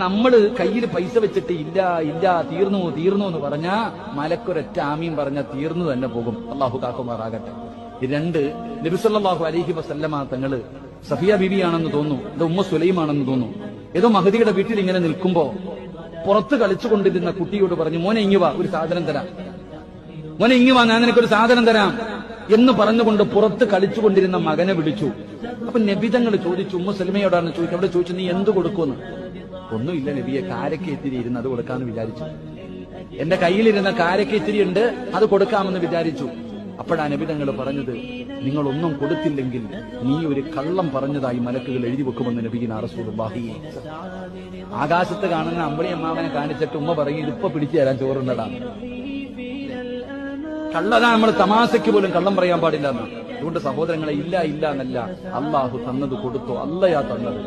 നമ്മള് കയ്യിൽ പൈസ വെച്ചിട്ട് ഇല്ല ഇല്ല തീർന്നു തീർന്നു എന്ന് പറഞ്ഞാ മലക്കൊരൊറ്റ ആമീൻ പറഞ്ഞാൽ തീർന്നു തന്നെ പോകും. അള്ളാഹു കാക്കുമാറാകട്ടെ. രണ്ട്, നബി സല്ലല്ലാഹു അലൈഹി വസല്ലമ തങ്ങള് സഫിയ ബീവിയാണെന്ന് തോന്നുന്നു, ഇത് ഉമ്മ സുലൈമാണെന്ന് തോന്നുന്നു, ഏതോ മഹദിയുടെ വീട്ടിൽ ഇങ്ങനെ നിൽക്കുമ്പോ പുറത്ത് കളിച്ചുകൊണ്ടിരുന്ന കുട്ടിയോട് പറഞ്ഞു, മോനെ ഇങ്ങ് വാ, ഒരു സാധനം തരാം, മോനെ ഇങ്ങ് വാ, ഞാൻ നിനക്കൊരു സാധനം തരാം എന്ന് പറഞ്ഞുകൊണ്ട് പുറത്ത് കളിച്ചുകൊണ്ടിരുന്ന മകനെ വിളിച്ചു. അപ്പൊ നബിതങ്ങൾ ചോദിച്ചു, ഉമ്മ സലമയോടാണ് ചോദിച്ചു, അവിടെ ചോദിച്ചു, നീ എന്ത് കൊടുക്കുമെന്ന്. ഒന്നുമില്ല നബിയെ, കാരക്ക ഇത്തിരി ഇരുന്ന് അത് കൊടുക്കാമെന്ന് വിചാരിച്ചു, എന്റെ കയ്യിലിരുന്ന കാരക്ക ഇത്തിരി ഉണ്ട്, അത് കൊടുക്കാമെന്ന് വിചാരിച്ചു. അപ്പോഴാണ് നബിതങ്ങൾ പറഞ്ഞത്, നിങ്ങളൊന്നും കൊടുത്തില്ലെങ്കിൽ നീ ഒരു കള്ളം പറഞ്ഞതായി മലക്കുകൾ എഴുതി വെക്കുമെന്ന് നബിയിനാ റസൂലുള്ളാഹി. ആകാശത്ത് കാണുന്ന അമ്പിളി അമ്മാവനെ കാണിച്ചിട്ട് ഉമ്മ പറയും, ഇതിപ്പോ പിടിച്ചു തരാൻ ചോറുണ്ടതാണ്. കള്ളതാ, നമ്മൾ തമാശയ്ക്ക് പോലും കള്ളം പറയാൻ പാടില്ല എന്ന്. അതുകൊണ്ട് സഹോദരങ്ങളെ, ഇല്ല ഇല്ല എന്നല്ല, അള്ളാഹു തന്നത് കൊടുത്തോ, അല്ലയാ തന്നത്.